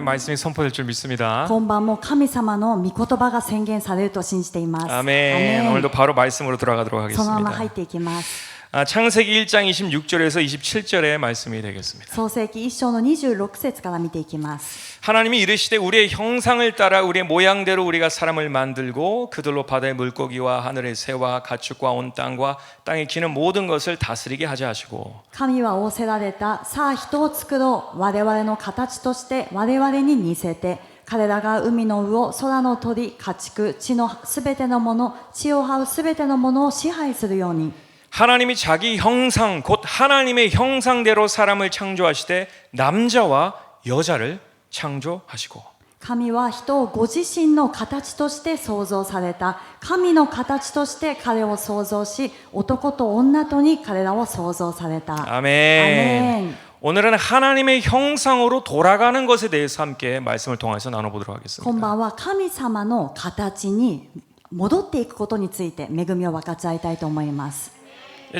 하나님의 말씀이 선포될 줄 믿습니다. 今晩も神様の御言葉が宣言されると信じています。 아멘. 오늘도 바로 말씀으로 들어가도록 そのまま 하겠습니다. 入っていきます。 창세기 1장 26절에서 27절의 말씀이 되겠습니다. 創世記1章の26節から見ていきます。 하나님이 이르시되 우리의 형상을 따라 우리의 모양대로 우리가 사람을 만들고 그들로 바다의 물고기와 하늘의 새와 가축과 온 땅과 땅에 기는 모든 것을 다스리게 하자 하시고 神は仰せられた。さあ人を作ろう。我々の形として我々に似せて。彼らが海の魚、空の鳥、家畜、地のすべてのもの、地を這うすべてのものを支配するように。 하나님이 자기 형상 곧 하나님의 형상대로 사람을 창조하시되 남자와 여자를 창조하시고 神は人をご自身の形として創造された。神の形として彼を創造し、男と女とに彼らを創造された。 아멘. 아멘. 오늘은 하나님의 형상으로 돌아가는 것에 대해서 함께 말씀을 통해서 나눠보도록 今 하겠습니다. 晩は神様の形に戻っていくことについて恵みを分かち合いたいと思います。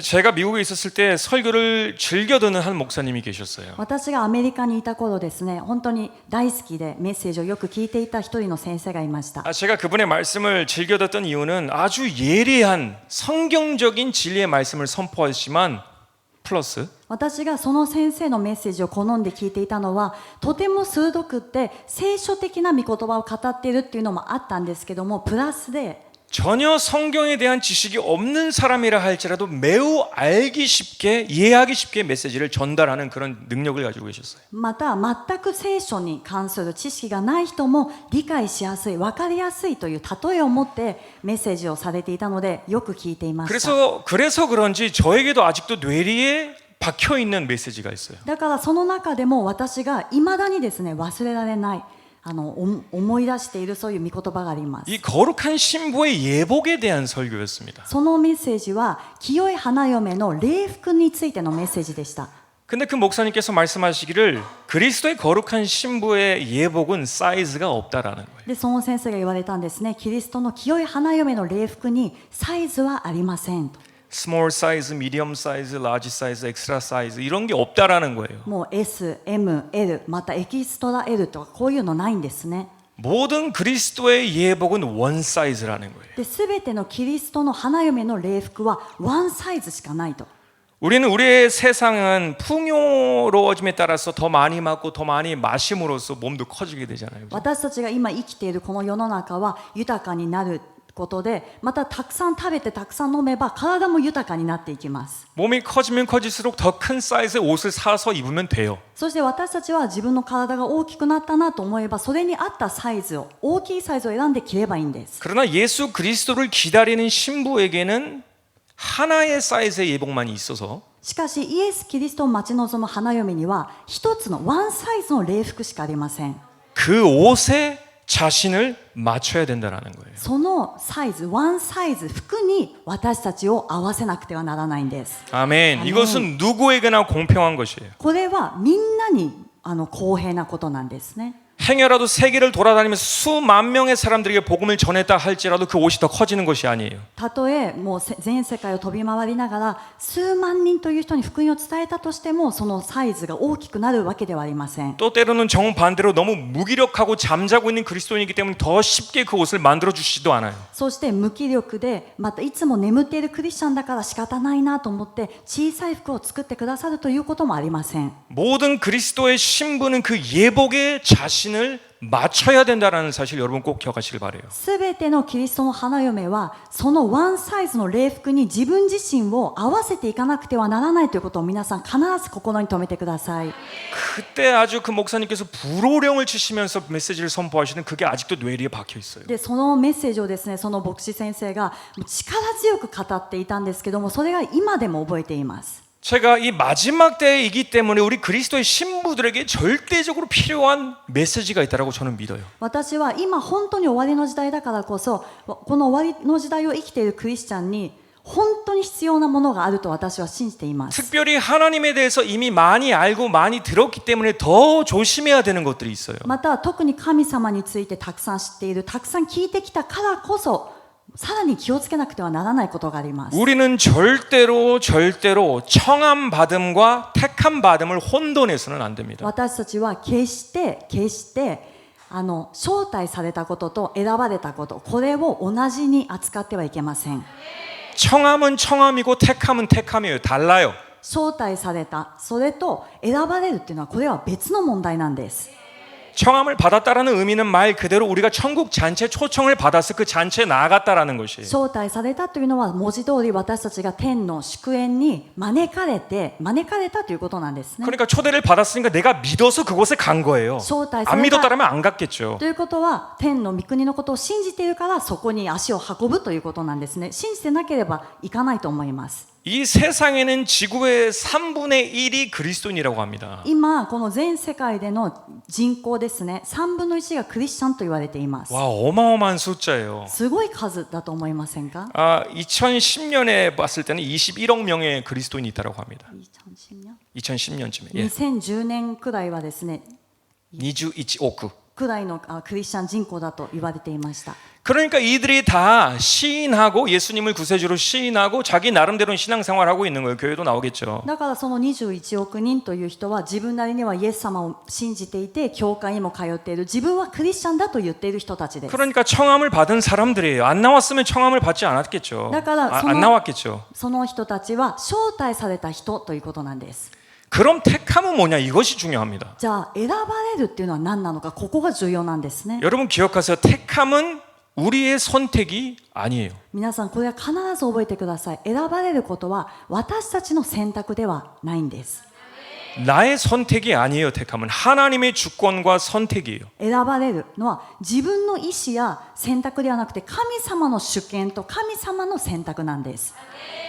제가 미국에 있었을 때 설교를 즐겨 듣는 한 목사님이 계셨어요. 私がアメリカにいた頃ですね、本当に大好きでメッセージをよく聞いていた一人の先生がいました。 제가 그분의 말씀을 즐겨 듣던 이유는 아주 예리한 성경적인 진리의 말씀을 선포하시지만 플러스 私がその先生のメッセージを好んで聞いていたのは、とても鋭くって聖書的な御言葉を語っているっていうのもあったんですけども、プラスで 전혀 성경에 대한 지식이 없는 사람이라 할지라도 매우 알기 쉽게 이해하기 쉽게 메시지를 전달하는 그런 능력을 가지고 계셨어요. また全く聖書に関する知識がない人も理解しやすい、分かりやすいという例えを持ってメッセージをされていたのでよく聞いていました。 그래서 그런지 저에게도 아직도 뇌리에 박혀 있는 메시지가 있어요. だからその中でも私がいまだにですね忘れられない思い出しているそういう御言葉があります。 이 거룩한 신부의 예복에 대한 설교였습니다. そのメッセージは清い花嫁の礼服についてのメッセージでした。 근데 그 목사님께서 말씀하시기를 그리스도의 거룩한 신부의 예복은 사이즈가 없다라는 거예요. でその先生が言われたんですね。キリストの清い花嫁の礼服にサイズはありませんと。 스몰 사이즈, 미디엄 사이즈, 라지 사이즈, 엑스트라 사이즈 이런 게 없다라는 거예요. もう S、M、L またエキストラ L とかこういうのないんですね。 모든 그리스도의 예복은 원 사이즈라는 거예요. で全てのキリストの花嫁の礼服はワンサイズしかないと。 우리는 우리의 세상은 풍요로워짐에 따라서 더 많이 맞고 더 많이 마심으로써 몸도 커지게 되잖아요. 私たちが今生きているこの世の中は豊かになることで、またたくさん食べてたくさん飲めば体も豊かになっていきます。 몸이 커지면 커질수록 더 큰 사이즈의 옷을 사서 입으면 돼요. そして私たちは自分の体が大きくなったなと思えばそれに合ったサイズを大きいサイズを選んで着ればいいんです。 그러나 예수 그리스도를 기다리는 신부에게는 하나의 사이즈의 예복만이 있어서 しかしイエス・キリストを待ち望む花嫁には一つのワンサイズの礼服しかありません。 그 옷에 자신을 맞춰야 된다는 거예요. そのサイズ、ワンサイズ服に私たちを合わせなくてはならないんです。 아멘. 이것은 누구에게나 공평한 것이에요. これはみんなに公平なことなんですね。 행여라도 세계를 돌아다니면서 수만 명의 사람들에게 복음을 전했다 할지라도 그 옷이 더 커지는 것이 아니에요. たとえもう全世界を飛び回りながら数万人という人に福音を伝えたとしてもそのサイズが大きくなるわけではありません。 또 때로는 정반대로 너무 무기력하고 잠자고 있는 그리스도인이기 때문에 더 쉽게 그 옷을 만들어 주시지도 않아요. そして無気力でまたいつも眠っているクリスチャンだから仕方ないなと思って小さい服を作ってくださるということもありません。 모든 그리스도의 신부는 그 예복에 자신을 맞춰야 된다는 사실 여러분 꼭 기억하시길 바라요. すべてのキリストの花嫁はそのワンサイズの礼服に自分自身を合わせていかなくてはならないということを皆さん必ず心に留めてください。 그때 아주 그 목사님께서 불호령을 치시면서 메시지를 선포하시는 그게 아직도 뇌리에 박혀 있어요. でそのメッセージをですね、その牧師先生が力強く語っていたんですけども、それが今でも覚えています。 제가 이 마지막 때이기 때문에 우리 그리스도의 신부들에게 절대적으로 필요한 메시지가 있다라고 저는 믿어요. 私は今本当に終わりの時代だからこそ、この終わりの時代を生きているクリスチャンに本当に必要なものがあると私は信じています。 특별히 하나님에 대해서 이미 많이 알고 많이 들었기 때문에 더 조심해야 되는 것들이 있어요. また特に神様についてたくさん知っている、たくさん聞いてきたからこそさらに気をつけなくてはならないことがあります。 우리는 절대로 청함 받음과 택함 받음을 혼돈해서는 안 됩니다. 私たちは決して招待されたことと選ばれたこと、これを同じに扱ってはいけません。 청함은 청함이고 택함은 택함이에요. 달라요. 招待された、それと選ばれるっていうのはこれは別の問題なんです。 청함을 받았다라는 의미는 말 그대로 우리가 천국 잔치에 초청을 받아서 그 잔치에 나아갔다라는 것이에요. 招待されたというのは文字通り私たちが天の祝宴に招かれたということなんですね。 그러니까 초대를 받았으니까 내가 믿어서 그곳에 간 거예요. 招待さ 안 れた 믿었다라면 안 갔겠죠. ということは天の御国のことを信じているからそこに足を運ぶということなんですね。信じてなければ行かないと思います。 이 세상에는 지구의 3분의 1이 그리스도인이라고 합니다. 今この全世界での人口ですね、3分の1がクリスチャンと言われています。 와, 어마어마한 숫자예요. すごい数だと思いませんか？ 2010년에 봤을 때는 21억 명의 그리스도인이 있다고 합니다. 2010년쯤에. 예. 2010年くらいはですね、 21억. くらいのクリスチャン人口だと言われていました。 그러니까 이들이 다 시인하고 예수님을 구세주로 시인하고 자기 나름대로 신앙생활하고 있는 거예요. 교회도 나오겠죠. だからその21億人という人は自分なりにはイエス様を信じていて教会にも通っている、自分はクリスチャンだと言っている人たちです。 그러니까 청함을 받은 사람들이에요. 안 나왔으면 청함을 받지 않았겠죠. 안 나왔겠죠. その人たちは招待された人ということなんです。 그럼 택함은 뭐냐? 이것이 중요합니다. じゃあ選ばれるっていうのは何なのか、ここが重要なんですね。 여러분 기억하세요. 택함은 우리의 선택이 아니에요. 皆さんこれは必ず覚えてください。選ばれることは私たちの選択ではないんです。 나의 선택이 아니에요. 택함은 하나님의 주권과 선택이에요. 選ばれるのは自分の意思や選択ではなくて神様の主権と神様の選択なんです。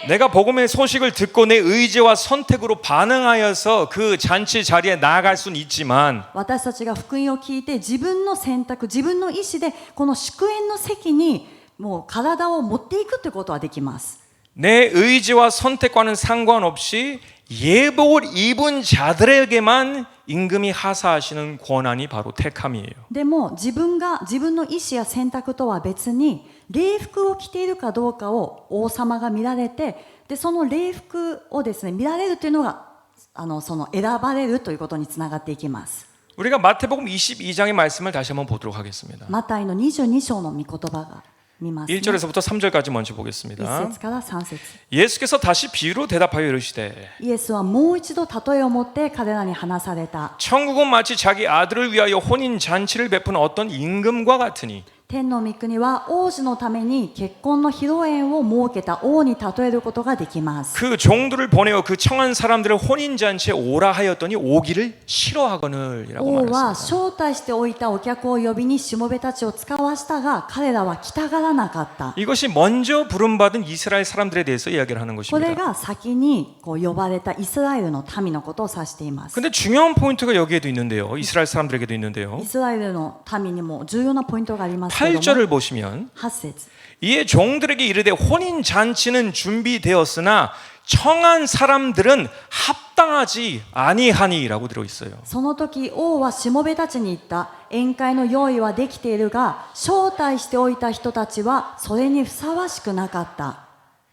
내가 복음의 소식을 듣고 내 의지와 선택으로 반응하여서 그 잔치 자리에 나아갈 수는 있지만 私たちが福音を聞いて自分の選択、自分の意思でこの祝宴の席にもう体を持っていくということはできます。 내 의지와 선택과는 상관없이 예복을 입은 자들에게만 임금이 하사하시는 권한이 바로 택함이에요. でも自分の意思や選択とは別に礼服を着ているかどうかを王様が見られて、でその礼服をですね見られるというのがその選ばれるということにつながっていきます。 우리가 마태복음 22장의 말씀을 다시 한번 보도록 하겠습니다. マタイの22章の御言葉が見ますね。 1절에서부터 3절까지 먼저 1 보겠습니다. 節から3節。 예수께서 다시 비유로 대답하여 이르시되 イエスはもう一度例えを持って彼らに話された。 천국은 마치 자기 아들을 위하여 혼인 잔치를 베푼 어떤 임금과 같으니 天の御国は王子のために結婚の披露宴を設けた王に例えることができます。 그 종들을 보내어 그 청한 사람들을 혼인 잔치에 오라 하였더니 오기를 싫어하거늘이라고 王は 말했습니다. 招待しておいたお客を呼びにしもべたちを使わしたが彼らは来たがらなかった。 이것이 먼저 부름받은 이스라엘 사람들에 대해서 이야기를 하는 これ 것입니다. が先に呼ばれたイスラエルの民のことを指しています。 근데 중요한 포인트가 여기에도 있는데요. 이스라엘 사람들에게도 있는데요. イスラエルの民にも重要なポイントがありますけれども、 8절을 보시면 8節 이에 종들에게 이르되 혼인 잔치는 준비되었으나 청한 사람들은 합당하지 아니하니라고 들어 있어요. その時王はしもべたちに言った。宴会の用意はできているが招待しておいた人たちはそれにふさわしくなかった。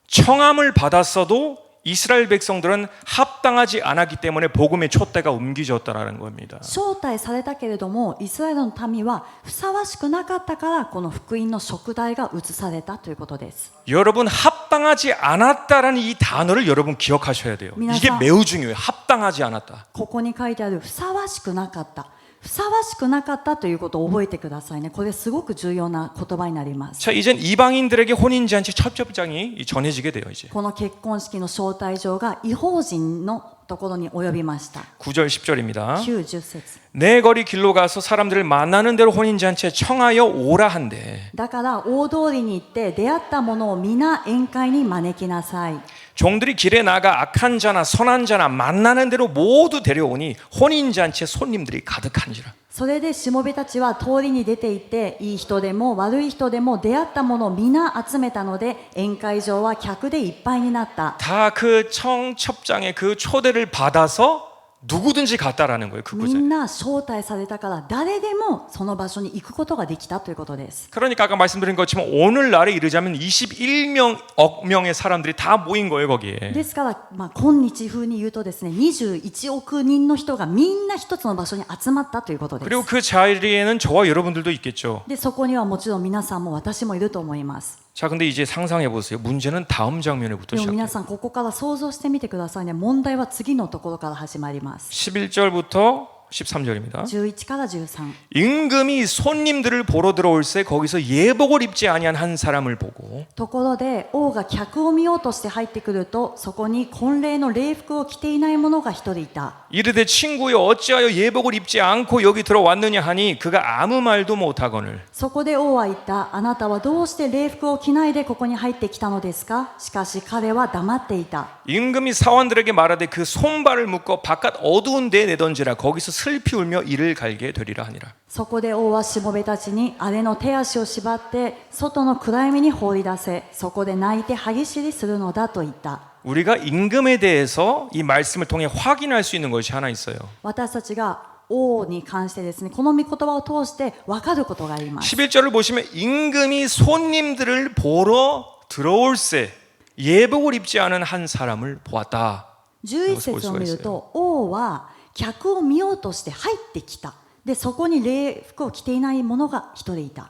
청함을 받았어도 이스라엘 백성들은 합당하지 않았기 때문에 복음의 촛대가 옮겨졌다라는 겁니다. 招待されたけれどもイスラエルの民はふさわしくなかったからこの福音の燭台が移されたということです。 여러분 합당하지 않았다라는 이 단어를 여러분 기억하셔야 돼요. 이게 매우 중요해요. 합당하지 않았다. ここに書いてあるふさわしくなかった、ふさわしくなかったということを覚えてくださいね。これすごく重要な言葉になります。 자, 이젠 이방인들에게 혼인잔치 첫 접장이 전해지게 돼요. 이제 この結婚式の招待状が異邦人のところに及びました。 9절 10절입니다. 9、10節。 내 거리 길로 가서 사람들을 만나는 대로 혼인잔치에 청하여 오라 한대. だから大通りに行って出会った者を皆宴会に招きなさい。 종들이 길에 나가 악한 자나 선한 자나 만나는 대로 모두 데려오니 혼인잔치에 손님들이 가득한지라. それでしもべたちは通りに出て行っていい人でも悪い人でも出会った者を皆集めたので宴会場は客でいっぱいになった。 다 그 청첩장의 그 초대를 받아서 누구든지 갔다라는 거예요. 그 み 구절. んな招待されたから誰でもその場所に行くことができたということです。 그러니까 아까 말씀드린 것처럼 오늘날에 이르자면 21억 명의 사람들이 다 모인 거예요, 거기에. ですから、今日風に言うとですね、21億人の人がみんな一つの場所に集まったということで 그리고 す。 그 자리에는 저와 여러분들도 있겠죠. で、そこにはもちろん皆さんも私もいると思います。 자, 근데 이제 상상해 보세요. 문제는 다음 장면에부터 でも 시작해요. 皆さんここから想像してみてくださいね。問題は次のところから始まります。 11절부터 13절입니다. 11から13。 임금이 손님들을 보러 들어올새 거기서 예복을 입지 아니한 한 사람을 보고 ところで王が客を見ようとして入ってくると、そこに婚礼の礼服を着ていない者が一人いた。 이르되 친구여 어찌하여 예복을 입지 않고 여기 들어왔느냐 하니 그가 아무 말도 못하거늘 そこで王は言った。あなたはどうして礼服を着ないでここに入ってきたのですか。しかし彼は黙っていた。 임금이 사원들에게 말하되 그 손발을 묶어 바깥 어두운 데에 내던지라 거기서 슬피 울며 이를 갈게 되리라 하니라. そこで王はしもべたちにあれの手足を縛って外の暗闇に放り出せ、そこで泣いて歯ぎしりするのだと言った。 우리가 임금에 대해서 이 말씀을 통해 확인할 수 있는 것이 하나 있어요. 私たちが王に関してですね、この御言葉を通して分かることがあります。 11절을 보시면 임금이 손님들을 보러 들어올새 예복을 입지 않은 한 사람을 보았다. 11節を見ると、王は客を見ようとして入ってきた。で、そこに礼服を着ていない者が一人いた。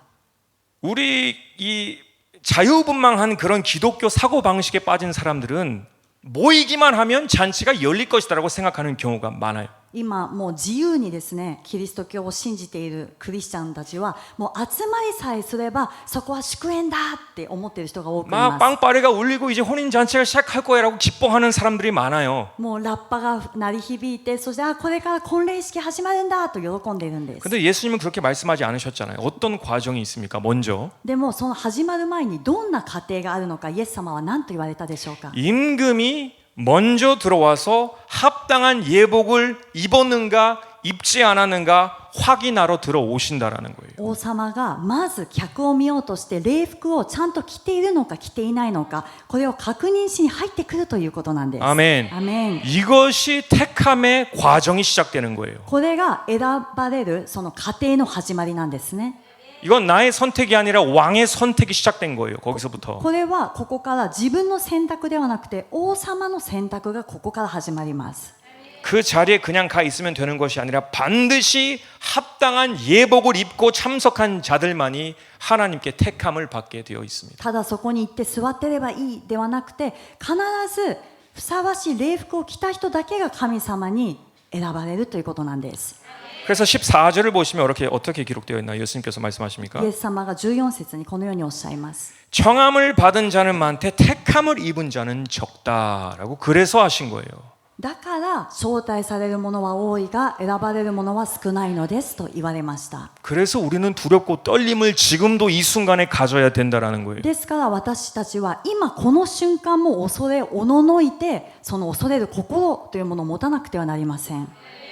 우리 이 자유분방한 그런 기독교 사고 방식에 빠진 사람들은 모이기만 하면 잔치가 열릴 것이다라고 생각하는 경우가 많아요. 今もう自由にですね、キリスト教を信じているクリスチャンたちはもう集まりさえすればそこは祝宴だって思っている人が多くい막 ます。 빵빠레가 울리고 이제 혼인 잔치가 시작할 거야라고 기뻐하는 사람들이 많아요. もうラッパが鳴り響いて、そしてこれから婚礼式始まるんだと喜んでいるんです。 근데 예수님은 그렇게 말씀하지 않으셨잖아요. 어떤 과정이 있습니까? 먼저 でもその始まる前にどんな過程があるのか、イエス様は何と言われたでしょうか。 임금이 먼저 들어와서 합당한 예복을 입었는가 입지 않았는가 확인하러 들어오신다라는 거예요. 王様がまず客を見ようとして礼服をちゃんと着ているのか着ていないのか、これを確認しに入ってくるということなんです。 아멘. アメン。 이것이 택함의 과정이 시작되는 거예요. これが選ばれるその過程の始まりなんですね。 이건 나의 선택이 아니라 왕의 선택이 시작된 거예요. 거기서부터. これはここから自分の選択ではなくて王様の選択がここから始まります。 그 자리에 그냥 가 있으면 되는 것이 아니라 반드시 합당한 예복을 입고 참석한 자들만이 하나님께 택함을 받게 되어 있습니다. ただそこに行って座ってればいいではなくて、必ずふさわしい礼服を着た人だけが神様に選ばれるということなんです。 그래서 14절을 보시면 어떻게 기록되어 있나요? 예수님께서 말씀하십니까? イエス様が14節にこのようにおっしゃいます。 청함을 받은 자는 많되 택함을 입은 자는 적다라고 그래서 하신 거예요. だから招待される者は多いが選ばれる者は少ないのですと言われました。 그래서 우리는 두렵고 떨림을 지금도 이 순간에 가져야 된다라는 거예요. ですから私たちは今この瞬間も恐れおののいて、その恐れる心というものを持たなくてはなりません。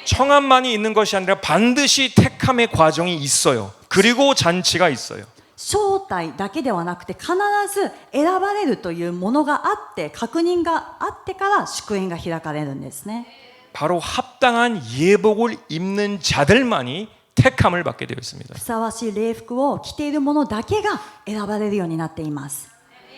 청함만이 있는 것이 아니라 반드시 택함의 과정이 있어요. 그리고 잔치가 있어요. 招待だけではなくて必ず選ばれるというものがあって、確認があってから祝宴が開かれるんですね。 바로 합당한 예복을 입는 자들만이 택함을 받게 되어 있습니다. ふさわしい礼服を着ている者だけが選ばれるようになっています。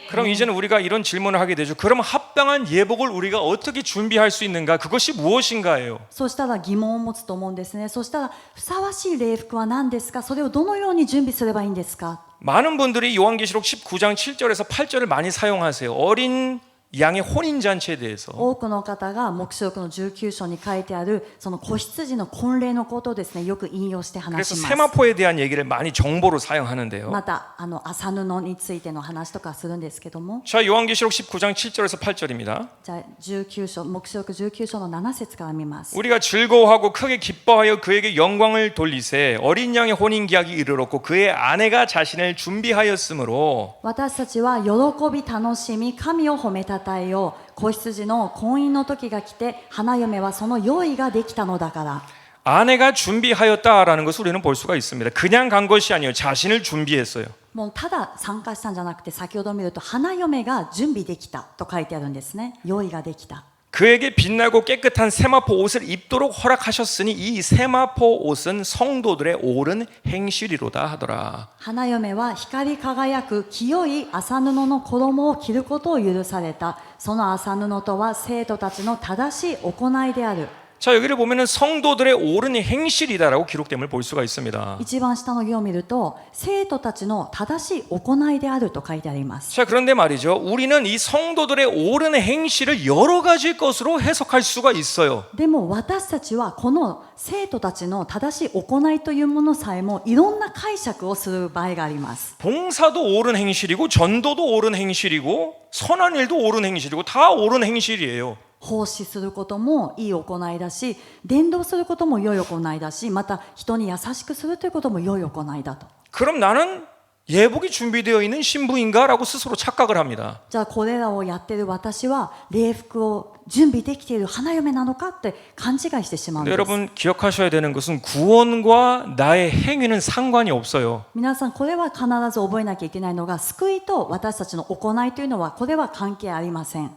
그럼 이제는 우리가 이런 질문을 하게 되죠. 그럼 합당한 예복을 우리가 어떻게 준비할 수 있는가? 그것이 무엇인가예요? そうしたら疑問を持つと思うんですね。そうしたらふさわしい礼服は何ですか。それをどのように準備すればいいんですか。 많은 분들이 요한계시록 19장 7절에서 8절을 많이 사용하세요. 어린 양의 혼인 잔치에 대해서. 多くの方が黙示録の19章に書いてあるその子羊の婚礼のことをですね、よく引用して話 그래서 します。 세마포에 대한 얘기를 많이 정보로 사용하는데요. また麻布についての話とかするんですけども、 자, 요한계시록 19장 7절에서 8절입니다. じゃあ19章黙示録19章の7節から見ます。 우리가 즐거워하고 크게 기뻐하여 그에게 영광을 돌리세 어린 양의 혼인 기약이 이르렀고 그의 아내가 자신을 준비하였으므로 私たちは喜び楽しみ神を褒めたたえよう。子羊の婚姻の時が来て花嫁はその用意ができたのだから。 아내가 준비하였다라는 것을 우리는 볼 수가 있습니다. 그냥 간 것이 아니에요. 자신을 준비했어요. もうただ参加したんじゃなくて、先ほど見ると花嫁が準備できたと書いてあるんですね。用意ができた。 그에게 빛나고 깨끗한 세마포 옷을 입도록 허락하셨으니 이 세마포 옷은 성도들의 옳은 행실이로다 하더라. 花嫁は光り輝く清い麻布の衣を着ることを許された。その麻布とは生徒たちの正しい行いである。 자, 여기를 보면은 성도들의 옳은 행실이다라고 기록됨을 볼 수가 있습니다. 一番下の行を見ると、生徒たちの正しい行いであると書いてあります。 자, 그런데 말이죠. 우리는 이 성도들의 옳은 행실을 여러 가지 것으로 해석할 수가 있어요. でも私たちはこの生徒たちの正しい行いというものさえもいろんな解釈をする場合があります。 봉사도 옳은 행실이고 전도도 옳은 행실이고 선한 일도 옳은 행실이고 다 옳은 행실이에요. 奉仕することもいい行いだし、伝道することも良い行いだし、また人に優しくするということも良い行いだと。 그럼 나는 예복이 준비되어 있는 신부인가라고 스스로 착각을 합니다. じゃあこれらをやっている私は礼服を準備できている花嫁なのかって勘違いしてしまうん 근데 です。 여러분 기억하셔야 되는 것은 구원과 나의 행위는 상관이 없어요. 皆さんこれは必ず覚えなきゃいけないのが、救いと私たちの行いというのはこれは関係ありません。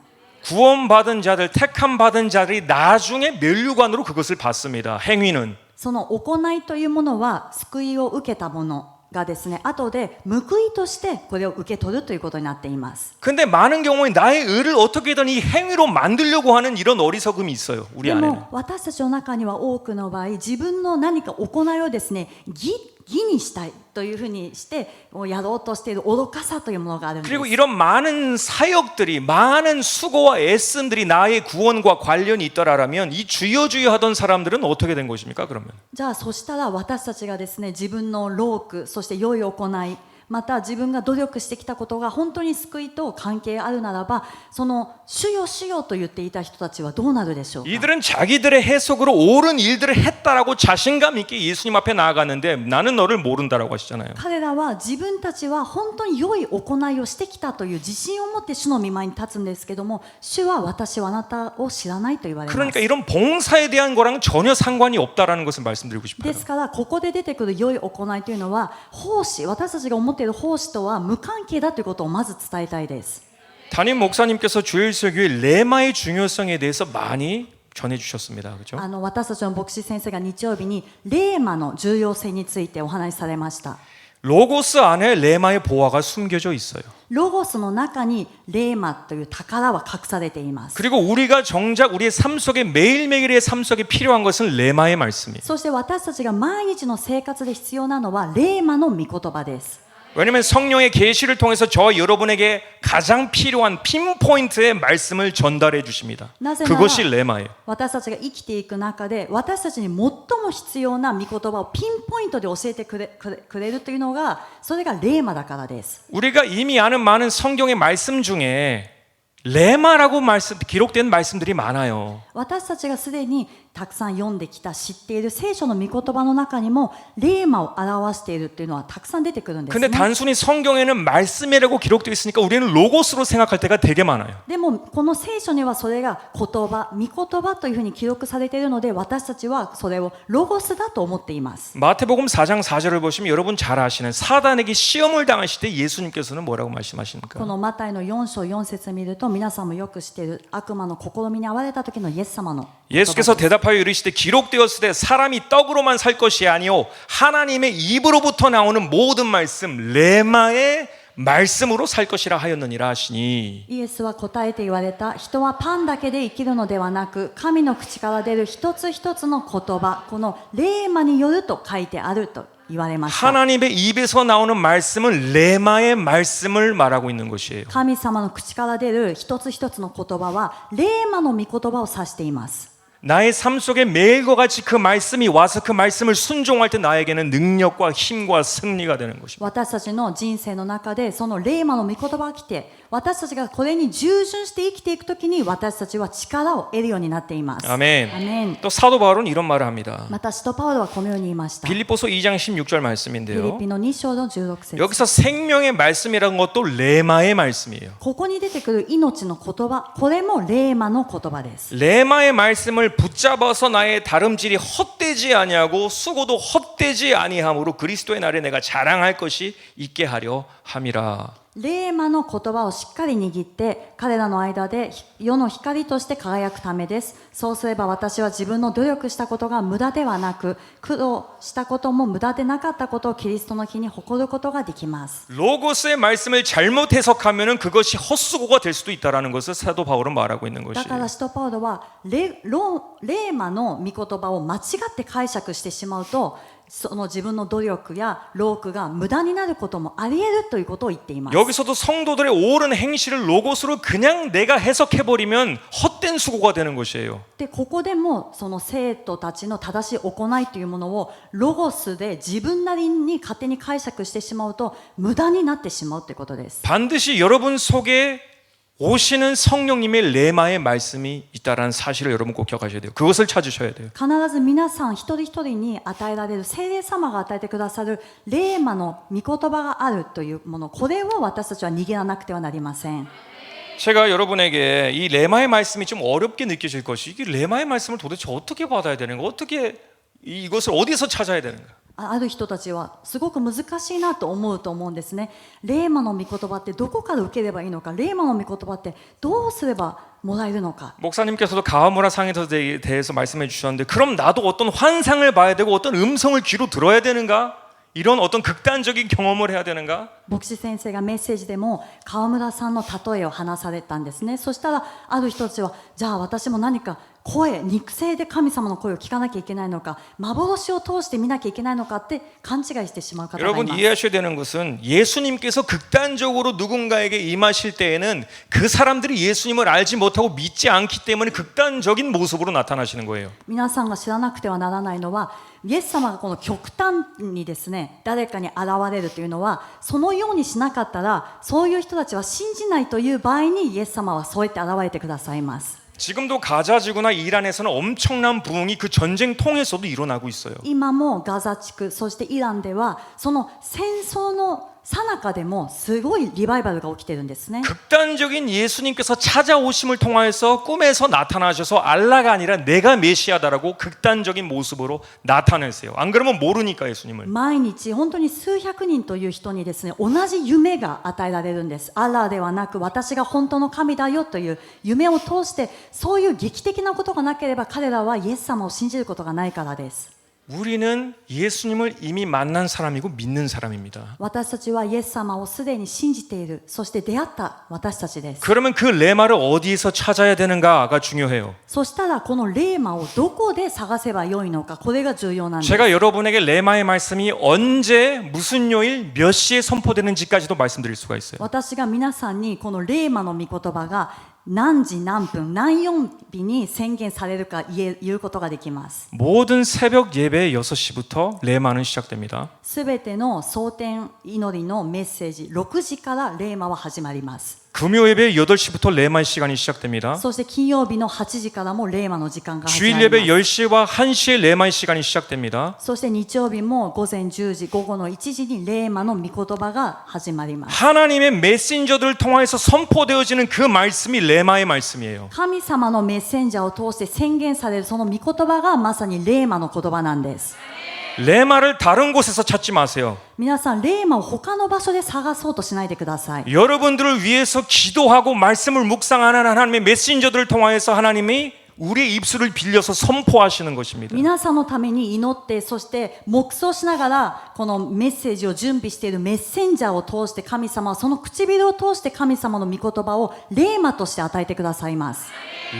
구원받은 자들, 택함 받은 자들이 나중에 면류관으로 그것을 받습니다. 행위는. その行いというものは救いを受けたものがですね、後で報いとしてこれを受け取るということになっています。 근데 많은 경우에 나의 의를 어떻게든 이 행위로 만들려고 하는 이런 어리석음이 있어요. 우리 で 안에는. も私たちの中には多くの場合、自分の何か行いをですね、義にしたいというふうにしてやろうとしている愚かさというものがあるんです。 그리고 이런 많은 사역들이 많은 수고와 애씀들이 나의 구원과 관련이 있더라면 이 주여 주여 하던 사람들은 어떻게 된 것입니까? 그러면 じゃあそしたら私たちがですね、自分の労苦、そして良い行い、また自分が努力してきたことが本当に救いと関係あるならば、その主よ主よと言っていた人たちはどうなるでしょうか。 이들은 자기들의 해석으로 옳은 일들을 했다라고 자신감 있게 예수님 앞에 나아갔는데 나는 너를 모른다라고 하시잖아요. 彼らは自分たちは本当に良い行いをしてきたという自信を持って主の御前に立つんですけども、主は私はあなたを知らないと言われます。 그러니까 이런 봉사에 대한 거랑 전혀 상관이 없다라는 것을 말씀드리고 싶어요. ですからここで出てくる良い行いというのは奉仕、私たちが思っている奉仕とは無関係だということをまず伝えたいです。 담임 목사님께서 주일설교의 레마의 중요성에 대해서 많이 전해주셨습니다. 그렇죠? 私たちの牧師先生が日曜日にレーマの重要性についてお話しされました。 로고스 안에 레마의 보화가 숨겨져 있어요. ロゴスの中にレーマという宝は隠されています。 그리고 우리가 정작 우리의 삶 속에 매일매일의 삶 속에 필요한 것은 레마의 말씀이에요. そして私たちが毎日の生活で必要なのはレーマの御言葉です。 왜냐하면 성령의 계시를 통해서 저와 여러분에게 가장 필요한 핀포인트의 말씀을 전달해 주십니다. 그것이 레마예요. 私たちが生きていく中で私たちに最も必要な御言葉をピンポイントで教えてくれるというのがそれがレーマだからです。 우리가 이미 아는 많은 성경의 말씀 중에 레마라고 기록된 말씀들이 많아요. 私たちがすでにたくさん読んできた知っている聖書の御言葉の中にもレーマを表しているっていうのはたくさん出てくるんです 근데 ね。 단순히 성경에는 말씀이라고 기록되어 있으니까 우리는 로고스로 생각할 때가 되게 많아요. でもこの聖書にはそれが言葉、御言葉というふうに記録されているので私たちはそれをロゴスだと思っています。 마태복음 4장 4절을 보시면 여러분 잘 아시는 사단에게 시험을 당하실 때 예수님께서는 뭐라고 말씀하십니까? このマタイの4章4節見ると皆さんもよく知っている悪魔の試みに遭われた時のイエス様の言葉です。 예수께서 대답하여 이르시되 기록되었을 때 사람이 떡으로만 살 것이 아니요 하나님의 입으로부터 나오는 모든 말씀 레마의 말씀으로 살 것이라 하였느니라 하시니 イエスは答えて言われた。人はパンだけで生きるのではなく神の口から出る一つ一つの言葉、このレーマによると書いてあると言われました。 하나님의 입에서 나오는 말씀은 레마의 말씀을 말하고 있는 것이에요. 神様の口から出る一つ一つの言葉はレーマの御言葉を指しています。 나의 삶 속에 매일과 같이 그 말씀이 와서 그 말씀을 순종할 때 나에게는 능력과 힘과 승리가 되는 것입니다. 私たちの人生の中でそのレーマの御言葉が来て私たちがこれに従順して生きていくときに私たちは力を得るようになっています。 아멘. アメン。 또 사도 바울은 이런 말을 합니다. また使徒パウロはこのように言いました。 빌립보서 2장 16절 フィリ 말씀인데요. ピの2章の16節。 여기서 생명의 말씀이라는 것도 레마의 말씀이에요. ここに出てくる命の言葉、これもレーマの言葉です。 레마의 말씀을 붙잡아서 나의 다름질이 헛되지 아니하고 수고도 헛되지 아니함으로 그리스도의 날에 내가 자랑할 것이 있게 하려 함이라. 霊魔の言葉をしっかり握って彼らの間で世の光として輝くためです。そうすれば私は自分の努力したことが無駄ではなく、苦労したことも無駄でなかったことをキリストの日に誇ることができます。 로고스의 말씀을 잘못 해석하면은 그것이 헛수고가 될 수도 있다라는 것을 사도 바울은 말하고 있는 だから 것이에요. 使徒パウロは霊魔の御言葉を間違って解釈してしまうと、その自分の努力や労苦が無駄になることもあり得るということを言っています。 여기서도 성도들의 옳은 행실을 로고스로 그냥 내가 해석해버리면 헛된 수고가 되는 것이에요. でここでもその生徒たちの正しい行いというものをロゴスで自分なりに勝手に解釈してしまうと無駄になってしまうということです。 반드시 여러분 속에 오시는 성령님의 레마의 말씀이 있다라는 사실을 여러분 꼭 기억하셔야 돼요. 그것을 찾으셔야 돼요. 必ず皆さん一人一人に与えられる聖霊様が与えてくださる霊魔の御言葉があるというもの、これを私たちは握らなくてはなりません。 제가 여러분에게 이 레마의 말씀이 좀 어렵게 느껴질 것이 이게 레마의 말씀을 도대체 어떻게 받아야 되는가, 어떻게 이것을 어디서 찾아야 되는가. ある人たちはすごく難しいなと思うと思うんですね。霊魔の御言葉ってどこから受ければいいのか、霊魔の御言葉ってどうすればもらえるのか。 목사님께서도 가와무라 상에서 대해서 말씀해 주셨는데 그럼 나도 어떤 환상을 봐야 되고 어떤 음성을 귀로 들어야 되는가? 이런 어떤 극단적인 경험을 해야 되는가? 牧師先生がメッセージでも川村さんの例えを話されたんですね。そしたらある人たちは、じゃあ私も何か声、肉声で神様の声を聞かなきゃいけないのか、幻を通して見なきゃいけないのかって勘違いしてしまう方がい 여러분 ます。 이해하셔야 되는 것은 예수님께서 극단적으로 누군가에게 임하실 때에는 그 사람들이 예수님을 알지 못하고 믿지 않기 때문에 극단적인 모습으로 나타나시는 거예요. 皆さんが知らなくてはならないのは、イエス様がこの極端にですね、誰かに現れるというのは、そのようにしなかったらそういう人たちは信じないという場合にイエス様はそうやって現れてくださいます。 지금도 가자지구나 이란에서는 엄청난 부흥이 그 전쟁 통해서도 일어나고 있어요. 今もガザ地区、そしてイランではその戦争の最中でもすごいリバイバルが起きてるんですね。 극단적인 예수님께서 찾아오심을 통하여서 꿈에서 나타나셔서 알라가 아니라 내가 메시아다라고 극단적인 모습으로 나타내세요. 안 그러면 모르니까 예수님을. 毎日本当に数百人という人にですね、同じ夢が与えられるんです。アラーではなく私が本当の神だよという夢を通して、そういう劇的なことがなければ彼らはイエス様を信じることがないからです。 우리는 예수님을 이미 만난 사람이고 믿는 사람입니다. 私たちはイエス様をすでに信じている、そして出会った私たちです。 그러면 그 레마를 어디에서 찾아야 되는가가 중요해요. そしたらこのレーマをどこで探せばよいのか、これが重要なんです。 제가 여러분에게 레마의 말씀이 언제 무슨 요일 몇 시에 선포되는지까지도 말씀드릴 수가 있어요. 私が皆さんにこのレーマの御言葉が何時何分何曜日に宣言されるか言うことができます。 모든 새벽 예배 6시부터 레마는 시작됩니다. すべての蒼天祈りのメッセージ6時からレーマは始まります。 금요 예배 8시부터 레마의 시간이 시작됩니다. そして金曜日の8時からもレーマの時間が始 주일 まり 예배 ます。 10시와 1시에 레마의 시간이 시작됩니다. そして日曜日も午前10時午後の1時にレーマの御言葉が始まります。 하나님의 메신저들을 통하여서 선포되어지는 그 말씀이 레마의 말씀이에요. 神様のメッセンジャーを通して宣言されるその御言葉がまさにレーマの言葉なんです。 레마를 다른 곳에서 찾지 마세요. 皆さんレーマを他の場所で探そうとしないでください。 여러분들을 위해서 기도하고 말씀을 묵상하는 하나님의 메신저들을 통하여서 하나님이 우리의 입술을 빌려서 선포하시는 것입니다. 皆さんのために祈って、そして黙想しながらこのメッセージを準備しているメッセンジャーを通して、神様はその唇を通して神様の御言葉をレーマとして与えてくださいます。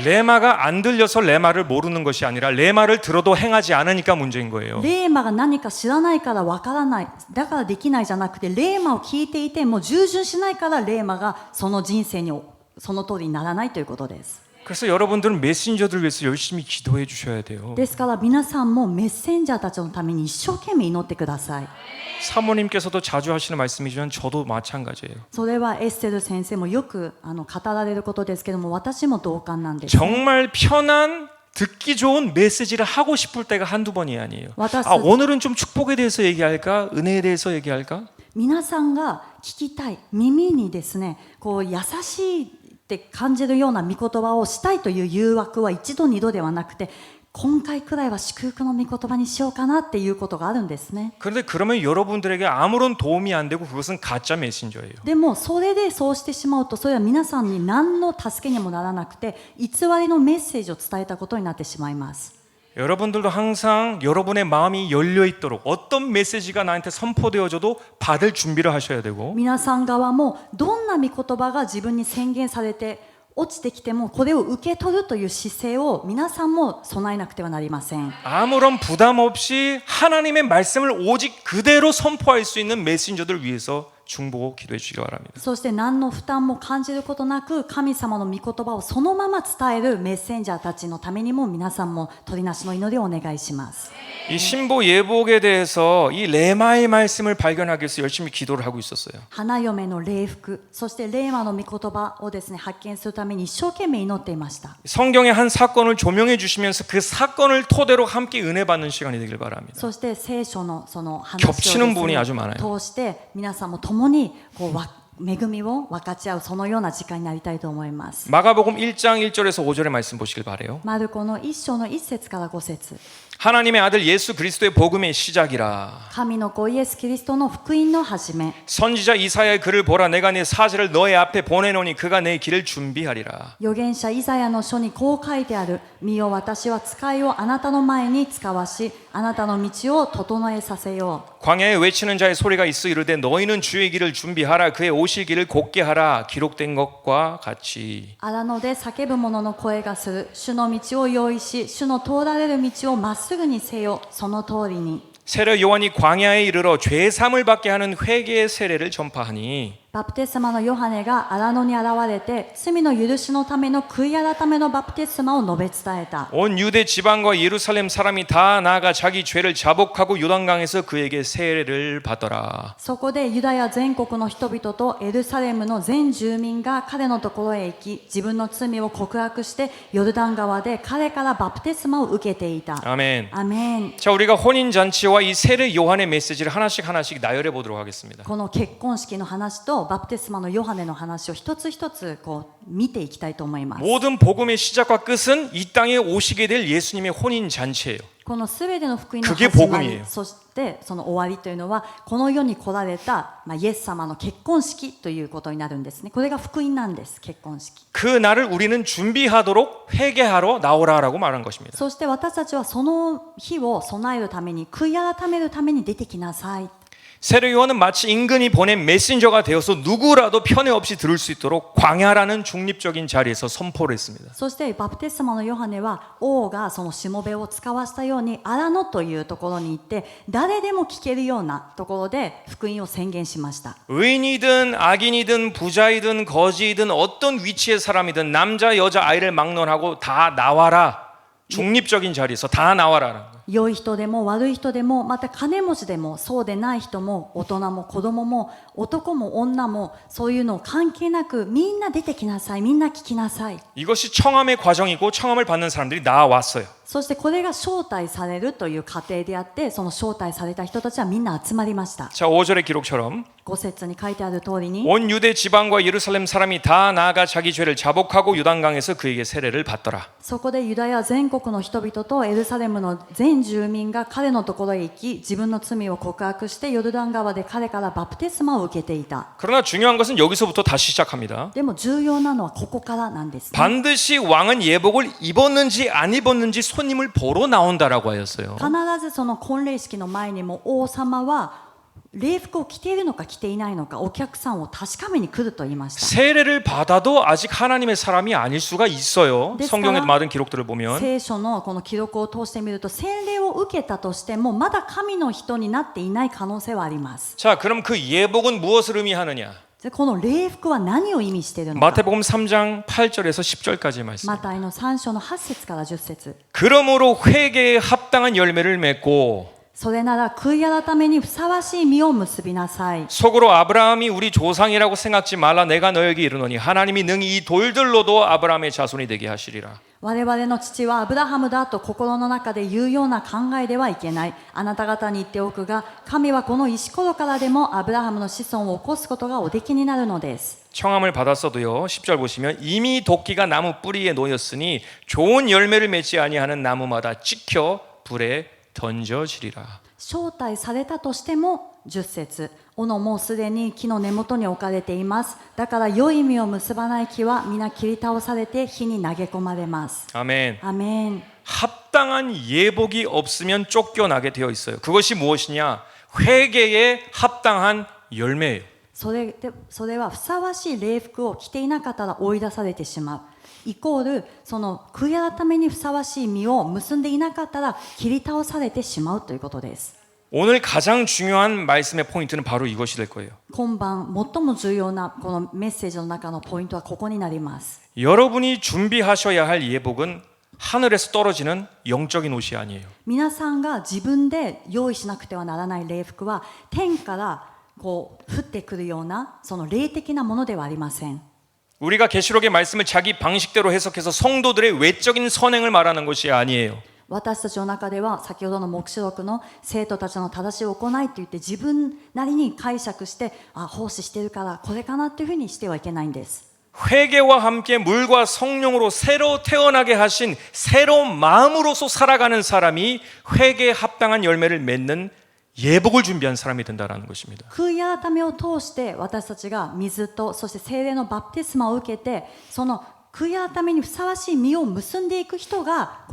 레마가 안 들려서 레마를 모르는 것이 아니라 레마를 들어도 행하지 않으니까 문제인 거예요. レーマが何か知らないからわからない、だからできないじゃなくて、レーマを聞いていても従順しないからレーマがその人生にその通りにならないということです。 그래서 여러분들은 메신저들 위해서 열심히 기도해 주셔야 돼요. ですから皆さんもメッセンジャーたちのために一生懸命祈ってください。 사모님께서도 자주 하시는 말씀이지만 저도 마찬가지예요. それはエッセル先生もよく語られることですけども、私も同感なんです。 정말 편한 듣기 좋은 메시지를 하고 싶을 때가 한두 번이 아니에요. 와타스- 아, 오늘은 좀 축복에 대해서 얘기할까? 은혜에 대해서 얘기할까? 皆さんが聞きたい、耳にですね、こう優しいって感じるような御言葉をしたいという誘惑は一度二度ではなくて、今回くらいは祝福の御言葉にしようかなっていうことがあるんですね。 그런데 그러면 여러분들에게 아무런 도움이 안 되고 그것은 가짜 메신저예요. でもそれでそうしてしまうと、それは皆さんに何の助けにもならなくて、偽りのメッセージを伝えたことになってしまいます。 여러분들도 항상 여러분의 마음이 열려 있도록 어떤 메시지가 나한테 선포되어져도 받을 준비를 하셔야 되고 皆さん側もどんな御言葉が自分に宣言されて落ちてきても、これを受け取るという姿勢を皆さんも備えなくてはなりません。 아무런 부담 없이 하나님의 말씀을 오직 그대로 선포할 수 있는 메신저들을 위해서 중보고 기도해 주시기 바랍니다. そして何の負担も感じることなく、神様の御言葉をそのまま伝えるメッセンジャーたちのためにも、皆さんも取りなしの祈りをお願いします。 이 신보 예복에 대해서 이 레마의 말씀을 발견하기 위해서 열심히 기도를 하고 있었어요. 花嫁の礼服、そしてレーマの御言葉をですね、発見するために一生懸命祈っていました。 성경의 한 사건을 조명해 주시면서 그 사건을 토대로 함께 은혜 받는 시간이 되길 바랍니다. そして聖書のその話をです 겹치는 ね 부분이 아주 많아요. 通して皆さんも共にこう恵みを分かち合う、そのような時間になりたいと思います。 마가복음 1장 1절에서 5절의 말씀 보시길 바래요. マルコの1章の1節から5節、 하나님의 아들 예수 그리스도의 복음의 시작이라. 神の子イエス・キリストの福音の始め。 선지자 이사야의 글을 보라. 내가 네 사제를 너의 앞에 보내노니 그가 내 길을 준비하리라. 預言者イザヤの書にこう書いてある。見よ、私は使いをあなたの前に使わし、あなたの道を整えさせよう。 광야에 외치는 자의 소리가 있어 이르되 너희는 주의 길을 준비하라. 그의 오실 길을 곧게 하라. 기록된 것과 같이. 荒野で叫ぶ者の声がする。主の道を用意し、主の通られる道をまっすぐにせよ。その通りに。 세례 요한이 광야에 이르러 죄 사함을 받게 하는 회개의 세례를 전파하니 バプテスマのヨハネが荒野に現れて、罪の許しのための悔い改めのバプテスマを述べ伝えた。 온 유대 지방과 예루살렘 사람이 다 나아가 자기 죄를 자복하고 요단강에서 그에게 세례를 받더라. そこでユダヤ全国の人々とエルサレムの全住民が彼のところへ行き、自分の罪を告白してヨルダン川で彼からバプテスマを受けていた。 아멘. アメン。 자, 우리가 혼인 잔치와 이 세례 요한의 메시지를 하나씩 나열해 보도록 하겠습니다. この結婚式の話とバプテスマのヨハネの話を一つ一つこう見ていきたいと思います。 모든 복음의 시작과 끝은 이 땅에 오시게 될 예수님의 혼인 잔치예요. このすべての福音の 그게 始まり、 복음이에요. そしてその終わりというのはこの世に来られた、イエス様の結婚式ということになるんですね。これが福音なんです。結婚式。 그 날을 우리는 준비하도록 회개하러 나오라라고 말한 것입니다. そして私たちはその日を備えるために、悔い改めるために出てきなさい。 세례 요한은 마치 임금이 보낸 메신저가 되어서 누구라도 편애 없이 들을 수 있도록 광야라는 중립적인 자리에서 선포를 했습니다. そしてバプテスマのヨハネは王がそのしもべを使わしたように荒野というところに行って、誰でも聞けるようなところで福音を宣言しました。 의인이든 악인이든 부자이든 거지이든 어떤 위치의 사람이든 남자 여자 아이를 막론하고 다 나와라. 중립적인 자리에서 다 나와라. 良い人でも悪い人でも、また金持ちでもそうでない人も、大人も子供も男も女も、そういうの関係なくみんな出てきなさい、みんな聞きなさい。 이것이 청함의 과정이고 청함을 받는 사람들이 나왔어요. そしてこれが招待されるという過程であって、その招待された人たちはみんな集まりました。 자, 5절의 기록처럼 5節に書いてある通りに、 온 유대 지방과 예루살렘 사람이 다 나아가 자기 죄를 자복하고 요단강에서 그에게 세례를 받더라. そこでユダヤ全国の人々とエルサレムの全住民が彼のところへ行き、自分の罪を告白してヨルダン川で彼からバプテスマを受けていた。 그러나 중요한 것은 여기서부터 다시 시작합니다. でも重要なのはここからなんですね。 반드시 왕은 예복을 입었는지 안 입었는지 손님을 보러 나온다라고 하였어요. 必ずその婚礼式の前にも王様は礼服を着ているのか着ていないのか、お客さんを確かめに来ると言いました。 세례를 받아도 아직 하나님의 사람이 아닐 수가 있어요. 됐어요? 성경에 많은 기록들을 보면. 聖書のこの記録を通してみると、洗礼を受けたとしてもまだ神の人になっていない可能性はあります。 자, 그럼 그 예복은 무엇을 의미하느냐? でこの礼服は何を意味しているのか。 마태복음 3장 8절에서 10절까지의 말씀. マタイの3章の8節から10節。 그러므로 회개에 합당한 열매를 맺고 それなら悔い改めにふさわしい実を結びなさい。 속으로 아브라함이 우리 조상이라고 생각지 말라. 내가 너에게 이르노니 하나님이 능히 이 돌들로도 아브라함의 자손이 되게 하시리라. 我々の父はアブラハムだと心の中で言うような考えではいけない。あなた方に言っておくが、神はこの石ころからでもアブラハムの子孫を起こすことがおできになるのです。 청함을 받았어도요. 10절 보시면 이미 도끼가 나무 뿌리에 놓였으니 좋은 열매를 맺지 아니하는 나무마다 찍혀 불에 던져지리라. 招待されたとしても10節、斧もすでに木の根元に置かれています。だから良い実を結ばない木は皆切り倒されて火に投げ込まれます。 아멘. アメン。 합당한 예복이 없으면 쫓겨나게 되어 있어요. 그것이 무엇이냐? 회개에 합당한 열매예요. それはふさわしい礼服を着ていなかったら追い出されてしまう。イコールその悔い改めにふさわしい実を結んでいなかったら切り倒されてしまうということです。 오늘 가장 중요한 말씀의 포인트는 바로 이것이 될 거예요. 今晩最も重要なこのメッセージの中のポイントはここになります。 여러분이 준비하셔야 할 예복은 하늘에서 떨어지는 영적인 옷이 아니에요. 皆さんが自分で用意しなくてはならない礼服は天からこう降ってくるようなその霊的なものではありません。 우리가 계시록의 말씀을 자기 방식대로 해석해서 성도들의 외적인 선행을 말하는 것이 아니에요. 私たちの中では先ほどの黙示録の生徒たちの正しい行いといって自分なりに解釈して奉仕してるからこれかなというふうにしてはいけないんです。 회개와 함께 물과 성령으로 새로 태어나게 하신 새로운 마음으로서 살아가는 사람이 회개에 합당한 열매를 맺는 예복을 준비한 사람이 된다는 것입니다. 悔い改めを通して私たちが水とそして聖霊のバプテスマを受けてその悔い改めにふさわしい実を結んでいく人が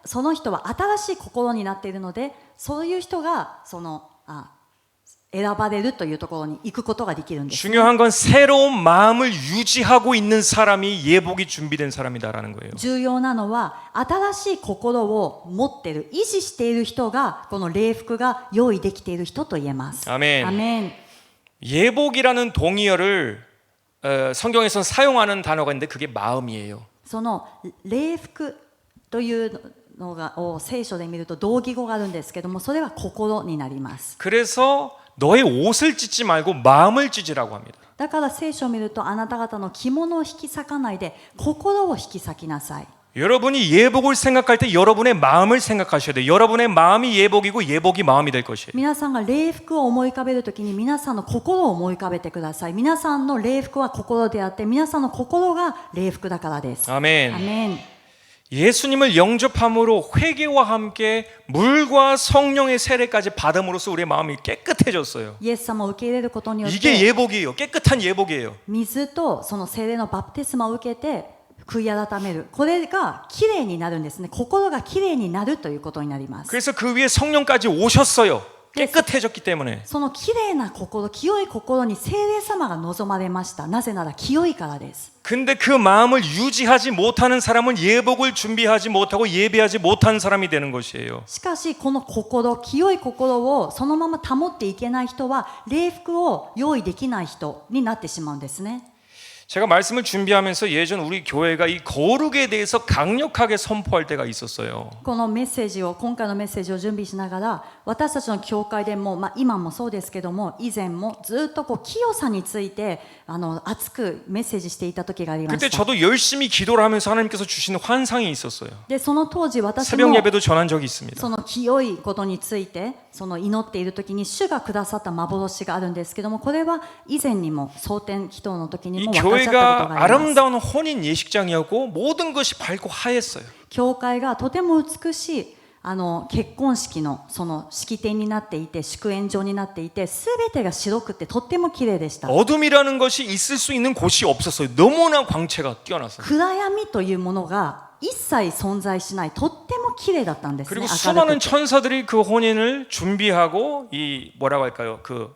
その人は新しい心になっているのでそういう人が選ばれるというところに行くことができるんです。 중요한 건 새로운 마음을 유지하고 있는 사람이 예복이 준비된 사람이다라는 거예요. 重要なのは新しい心を持っている維持している人がこの礼服が用意できている人と言えます。 아멘. アメン。 예복이라는 동의어를 성경에선 사용하는 단어가 있는데 그게 마음이에요. その礼服というのを聖書で見ると同義語があるんですけどもそれは心になります。 그래서 너의 옷을 찢지 말고 마음을 찢으라고 합니다. だから聖書を見るとあなた方の着物を引き裂かないで心を引き裂きなさい。 여러분이 예복을 생각할 때 여러분의 마음을 생각하셔야 돼요. 여러분의 마음이 예복이고 예복이 마음이 될 것이에요. 皆さんが礼服を思い浮かべるときに皆さんの心を思い浮かべてください。皆さんの礼服は心であって皆さんの心が礼服だからです。 아멘. アメン。 예수님을 영접함으로 회개와 함께 물과 성령의 세례까지 받음으로써 우리의 마음이 깨끗해졌어요. イエス様を受け入れることによっ 이게 て 예복이에요. 깨끗한 예복이에요. 水とその聖霊のバプテスマを受けて悔い改めるこれがきれいになるんですね。心がきれいになるということになります。 그래서 그 위에 성령까지 오셨어요. 깨끗해졌기 때문에. そのきれいな心清い心に聖霊様が望まれました。なぜなら清いからです。 근데 그 마음을 유지하지 못하는 사람은 예복을 준비하지 못하고 예배하지 못한 사람이 되는 것이에요. しかしこの心清い心をそのまま保っていけない人は礼服を用意できない人になってしまうんですね。 제가 말씀을 준비하면서 예전 우리 교회가 이 거룩에 대해서 강력하게 선포할 때가 있었어요. このメッセージを今回のメッセージを準備しながら私たちの教会でも、今もそうですけども以前もずっと清さについて熱くメッセージしていた時がありま 그때 した。 저도 열심히 기도를 하면서 하나님께서 주시는 환상이 있었어요. でその当時私 새벽 も 예배도 전한 적이 있습니다. その清いことについてその祈っている時に主がくださった幻があるんですけどもこれは以前にも蒼天祈祷の時に 이 も分かっちゃったことが 교회가 あります。 아름다운 혼인 예식장이었고 모든 것이 밝고 하였어요. 教会がとても美しい結婚式のその式典になっていて祝宴場になっていて全てが白くてとっても綺麗でした。 어둠이라는 것이 있을 수 있는 곳이 없었어요. 너무나 광채가 뛰어났어요. 暗闇というものが一切存在しないとっても綺麗だったんですね。 그리고 明る 수많은 くて 천사들이 그 혼인을 준비하고 이 뭐라고 할까요? 그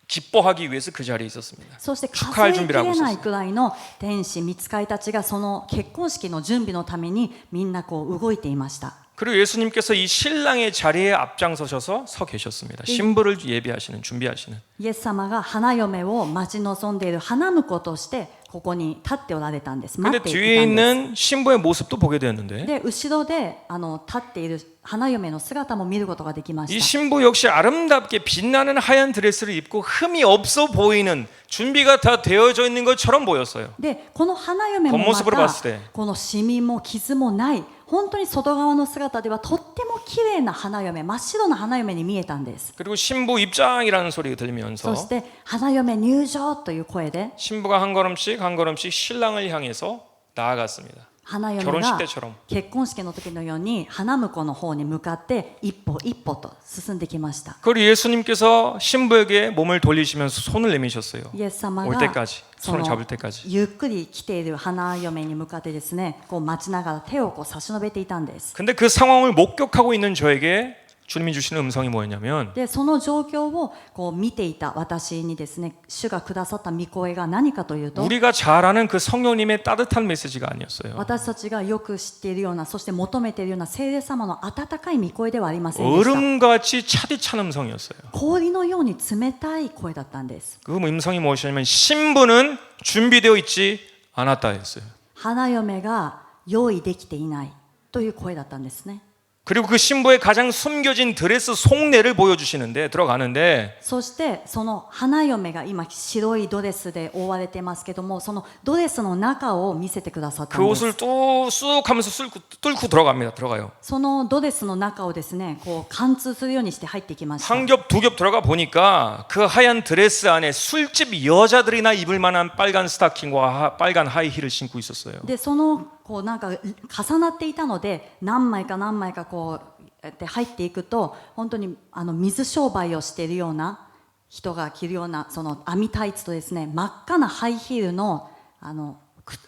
기뻐하기 위해서 그 자리에 있었습니다. そして数 축하할 えき 준비를 하고 れない 있었어요. くらいの天使御使いたちがその結婚式の準備のためにみんな動いていました。 그리고 예수님께서 이 신랑의 자리에 앞장서셔서 서 계셨습니다. 신부를 예비하시는 준비하시는. イエス様が花嫁を待ち望んでいる花婿としてここに立っておられたんです。待 근데 ってい 뒤에 たんです。 있는 신부의 모습도 보게 되었는데 で後ろで立っている花嫁の姿も見ることができま 이 した。 신부 역시 아름답게 빛나는 하얀 드레스를 입고 흠이 없어 보이는 준비가 다 되어져 있는 것처럼 보였어요. でこの花嫁もま 겉모습으로 た 봤을 때 このシミも傷もない本当に外側の姿ではとっても綺麗な花嫁、真っ白な花嫁に見えたんです。 그리고 신부 입장이라는 소리가 そ 들리면서 して花嫁入場という声で 신부가 한 걸음씩 한 걸음씩 신랑을 향해서 나아갔습니다. 花嫁 결혼식 が 때처럼. 結婚式の時のように花婿の方に向かって一歩一歩と進んできました。 그리고 예수님께서 신부에게 몸을 돌리시면서 손을 내미셨어요. イエス様 올 が 때까지 そ 손을 の 잡을 때까지. ゆっくり来ている花嫁に向かってですね、こう待ちながら手をこう差し伸べていたんです。 근데 그 상황을 목격하고 있는 저에게 주님이 주시는 음성이 뭐였냐면 でその状況をこう見ていた私にですね、主がくださった御声が何かというと、 우리가 잘 아는 그 성령님의 따뜻한 메시지가 아니었어요. 私たちがよく知っているような、そして求めているような聖霊様の温かい御声ではありませんでした。 얼음같이 차디찬 음성이었어요. 氷のように冷たい声だったんです。 그 음성이 무엇이냐면 신부는 준비되어 있지 않았다였어요. 花嫁が用意できていないという声だったんですね。 그리고 그 신부의 가장 숨겨진 드레스 속내를 보여주시는데 들어가는데 そしてその花嫁が今白いドレスで覆われてますけども、そのドレスの中を見せてくださった 그 んです。 옷을 또 쑥 하면서 뚫고 들어갑니다. 들어가요. そのドレスの中をですね、こう貫通するようにして入ってきました。 한 겹 두 겹 들어가 보니까 그 하얀 드레스 안에 술집 여자들이나 입을 만한 빨간 스타킹과 빨간 하이힐을 신고 있었어요. でそのこうなんか重なっていたので、何枚か何枚かこうやって入っていくと、本当に水商売をしているような人が着るようなその網タイツとですね、真っ赤なハイヒールの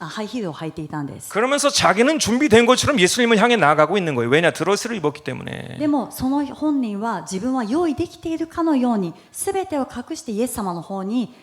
ハイヒールを履いていたんです。 그러면서 자기는 준비된 것처럼 예수님을 향해 나아가고 있는 거예요. 왜냐? 드레스를 입었기 때문에. でもその本人は自分は用意できているかのように全てを隠してイエス様の方に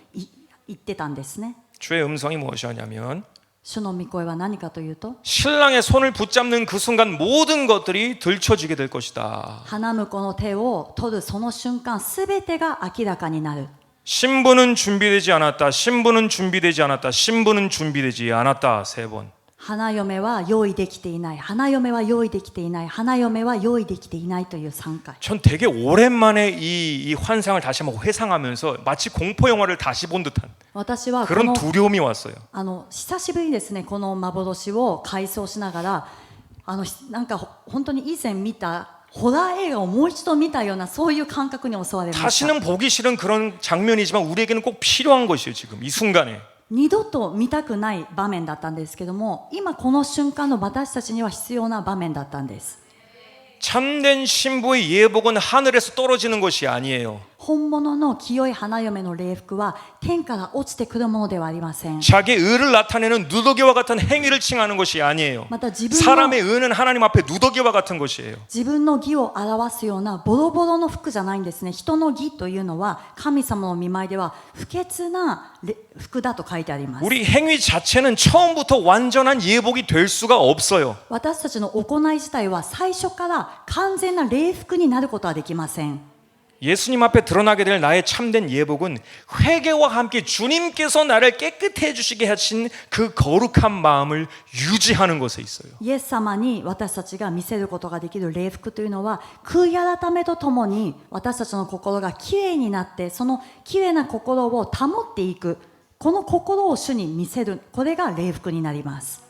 行ってたんですね。 주의 음성이 무엇이었냐면 主の御声は何かというと、 신랑의 손을 붙잡는 그 순간 모든 것들이 들춰지게 될 것이다. 花婿の手を取るその瞬間、全てが明らかになる。 신부는 준비되지 않았다. 신부는 준비되지 않았다. 신부는 준비되지 않았다. 3번. 花嫁は用意できていない、花嫁は用意できていない、花嫁は用意できていないという3回。 전 되게 오랜만에 이 환상을 다시 한번 회상하면서 마치 공포 영화를 다시 본 듯한 私はこ 그런 の 두려움이 왔어요. 久しぶりにですね、この幻を回想しながら、なんか本当に以前見たホラー映画をもう一度見たようなそういう感覚に襲われました。 다시는 보기 싫은 그런 장면이지만 우리에게는 꼭 필요한 것이에요. 지금 이 순간에. 二度と見たくない場面だったんですけども、今この瞬間の私たちには必要な場面だったんです。 참된 신부의 예복은 하늘에서 떨어지는 것이 아니에요. 本物の清い花嫁の礼服は天から落ちてくるものではありません。 자기의 의를 나타내는 누더기와 같은 행위를 칭하는 것이 아니에요. また自分 사람의 의는 하나님 앞에 누더기와 같은 것이에요. の義を表すようなボロボロの服じゃないんですね。人の義というのは神様の御前では不潔な服だと書いてあります。 우리 행위 자체는 처음부터 완전한 예복이 될 수가 없어요. 私たちの行い自体は最初から完全な礼服になることはできません。 예수님 앞에 드러나게 될 나의 참된 예복은 회개와 함께 주님께서 나를 깨끗해 주시게 하신 그 거룩한 마음을 유지하는 것에 있어요. イエス様に私たちが見せることができる礼服というのは、悔い改めとともに私たちの心がきれいになって、そのきれいな心を保っていく、この心を主に見せる、これが礼服になります。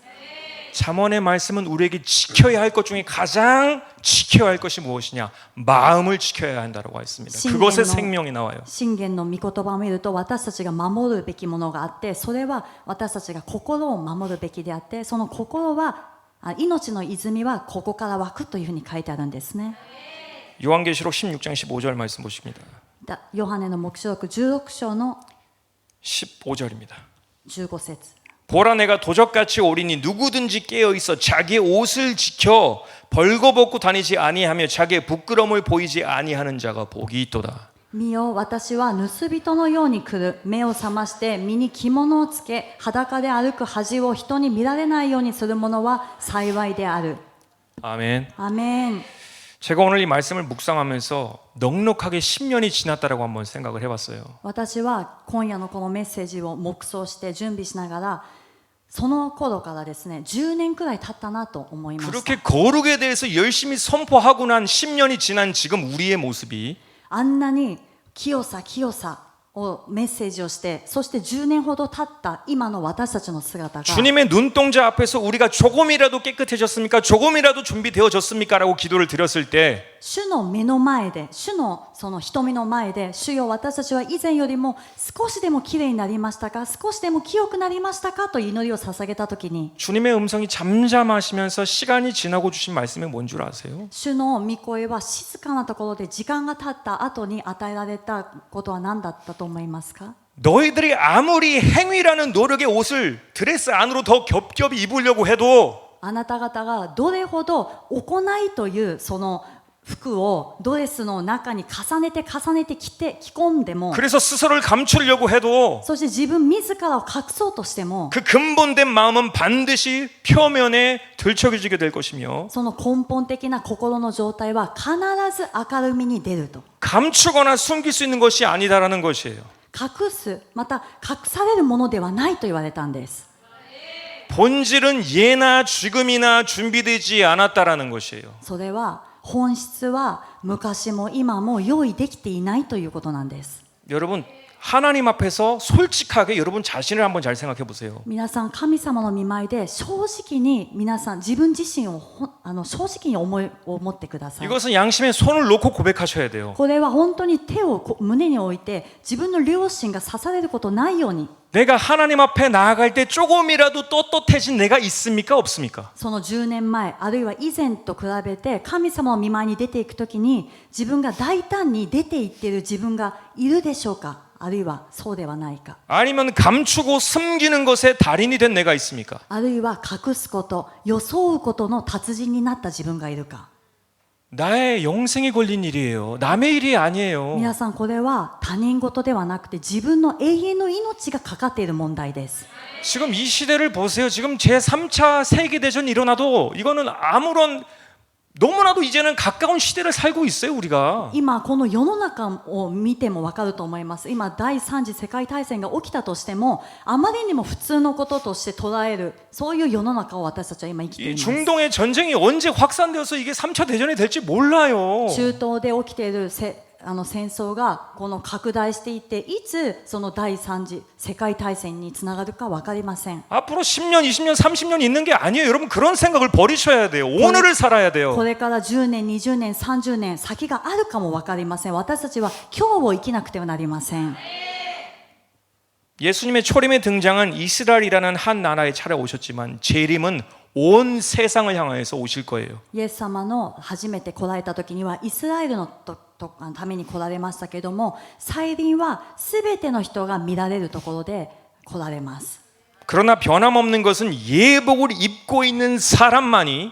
잠언의 말씀은 우리에게 지켜야 할 것 중에 가장 지켜야 할 것이 무엇이냐? 마음을 지켜야 한다고 했습니다. 그것에 생명이 나와요. 箴言の御言葉を見ると、私たちが守るべきものがあって、それは私たちが心を守るべきであって、その心は命の泉はここから湧くというふうに書いてあるんですね。 요한계시록 16장 15절 말씀 보십니다. ヨハネの黙示録16章の 15절입니다. 15節。 보라 내가 도적같이 오리니 누구든지 깨어있어 자기의 옷을 지켜 벌거벗고 다니지 아니하며 자기의 부끄러움을 보이지 아니하는 자가 복이 있도다. 見よ、私は盗人のように来る。目を覚まして身に着物をつけ、裸で歩く恥を人に見られないようにする者は幸いである。 아멘. アメン。 제가 오늘 이 말씀을 묵상하면서 넉넉하게 10년이 지났다라고 한번 생각을 해봤어요. 私は今夜のこのメッセージを黙想して準備しながら、その頃からですね、10年くらい経ったなと思いました。 그렇게 거룩에 대해서 열심히 선포하고 난 10년이 지난 지금 우리의 모습이 あんなに清さ清さをメッセージをして、そして10年ほど経った今の私たちの姿が 주님의 눈동자 앞에서 우리가 조금이라도 깨끗해졌습니까? 조금이라도 준비되어졌습니까? 라고 기도를 드렸을 때 主の目の前で、主のその瞳の前で、主よ、私たちは以前よりも少しでもきれいになりましたか、少しでも清くなりましたかと祈りを捧げたときに、 주님의 음성이 잠잠하시면서 시간이 지나고 주신 말씀이 뭔 줄 아세요? 主の御声は静かなところで時間が経った後に与えられたことは何だったと思いますか？ 너희들이 아무리 행위라는 노력의 옷을 드레스 안으로 더 겹겹이 입으려고 해도 あなた方がどれほど行いというその服をドレスの中に重ねて重ねて着込んでも、 그래서 스스로를 감추려고 해도 そして自分自らを隠そうとしても、 그 근본된 마음은 반드시 표면에 들춰지게 될 것이며 その根本的な心の状態は必ず明るみに出ると。 감추거나 숨길 수 있는 것이 아니다라는 것이에요. 隠す、また隠されるものではないと言われたんです。 본질은 예나 지금이나 준비되지 않았다라는 것이에요. それは本質は昔も今も用意できていないということなんです。 여러분 하나님 앞에서 솔직하게 여러분 자신을 한번 잘 생각해 보세요. 皆さん神様の御前で正直に皆さん自分自身を正直に思ってください。 이것은 양심에 손을 놓고 고백하셔야 돼요. これは本当に手を胸に置いて自分の良心が刺されることないように、 내가 하나님 앞에 나아갈 때 조금이라도 떳떳해진 내가 있습니까? 없습니까? その10年前あるいは以前と比べて神様の御前に出ていくときに自分が大胆に出ていっている自分がいるでしょうか、あるいはそうではないか、 아니면 감추고 숨기는 것에 달인이 된 내가 있습니까? あるいは隠すこと、装うことの達人になった自分がいるか。 나의 영생이 걸린 일이에요. 남의 일이 아니에요. 皆さんこれは他人事ではなくて自分の永遠の命がかかっている問題です。 지금 이 시대를 보세요. 지금 제3차 세계대전이 일어나도 이거는 아무런 너무나도 이제는 가까운 시대를 살고 있어요, 우리가. 今この世の中を見ても分かると思います。今第3次世界大戦が起きたとしてもあまりにも普通のこととして捉える、そういう世の中を私たちは今生きてい 이 ます。 중동의 전쟁이 언제 확산되어서 이게 3차 대전이 될지 몰라요. 中東で起きている戦争がこの拡大していっていつその第3次世界大戦につながるか分かりません。 앞으로 10년, 20년, 30년 있는 게 아니에요. 여러분 그런 생각을 버리셔야 돼요. 오늘을 살아야 こ 돼요. れから10年、20年、30年先があるかも分かりません。私たちは今日を生きなくてはなりません。 예수님의 초림의 등장은 이스라엘이라는 한 나라에 찾아오셨지만 재림은 온 세상을 향해서 오실 거예요. イエス様の初めて来られた時にはイスラエルのために来られましたけども、再臨は全ての人が見られるところで来られます。 그러나 변함없는 것은 예복을 입고 있는 사람만이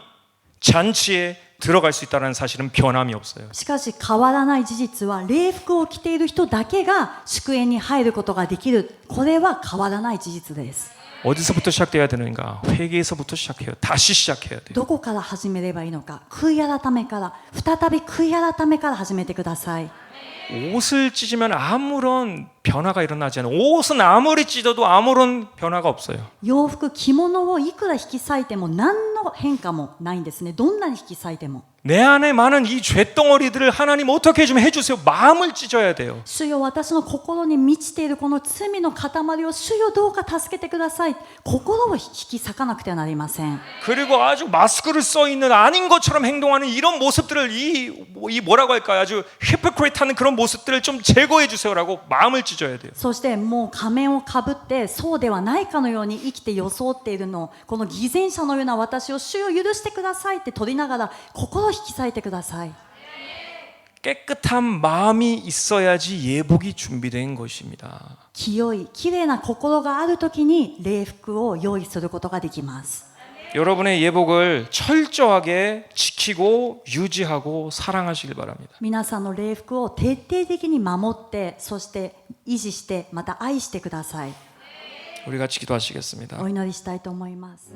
잔치에 들어갈 수 있다는 사실은 변함이 없어요. しかし変わらない事実は礼服を着ている人だけが祝宴に入ることができる。これは変わらない事実です。 어디서부터 시작돼야 되는가? 회개에서부터 시작해요. 다시 시작해야 돼요. どこから始めればいいのか、悔い改めから、再び悔い改めから始めてください。 옷을 찢으면 아무런 변화가 일어나지 않아요. 옷은 아무리 찢어도 아무런 변화가 없어요. 洋服、着物をいくら引き裂いても何の変化もないんですね。どんなに引き裂いても。 내 안에 많은 이 죄덩어리들을 하나님 어떻게 좀 해주세요. 마음을 찢어야 돼요. 主よ、私の心に満ちているこの罪の塊を主よ、どうか助けてください。心を引き裂かなくてはなりません。 그리고 아주 마스크를 써 있는 아닌 것처럼 행동하는 이런 모습들을 이 뭐라고 할까요? 아주 히포크리트하는 그런 모습들을 좀 제거해 주세요라고 마음을 찢어야 돼요. そしてもう仮面をかぶってそうではないかのように生きて装っているの、この偽善者のような私を主よ、許してくださいって取りながら心を引き裂いてください。 깨끗한 마음이 있어야지 예복이 준비된 것입니다. 清い、きれいな心があるときに礼服を用意することができます。 여러분의 예복을 철저하게 지키고 유지하고 사랑하시길 바랍니다. 皆さんの礼服を徹底的に守って、そして維持して、また愛してください。 우리 같이 기도하시겠습니다. お祈りしたいと思います。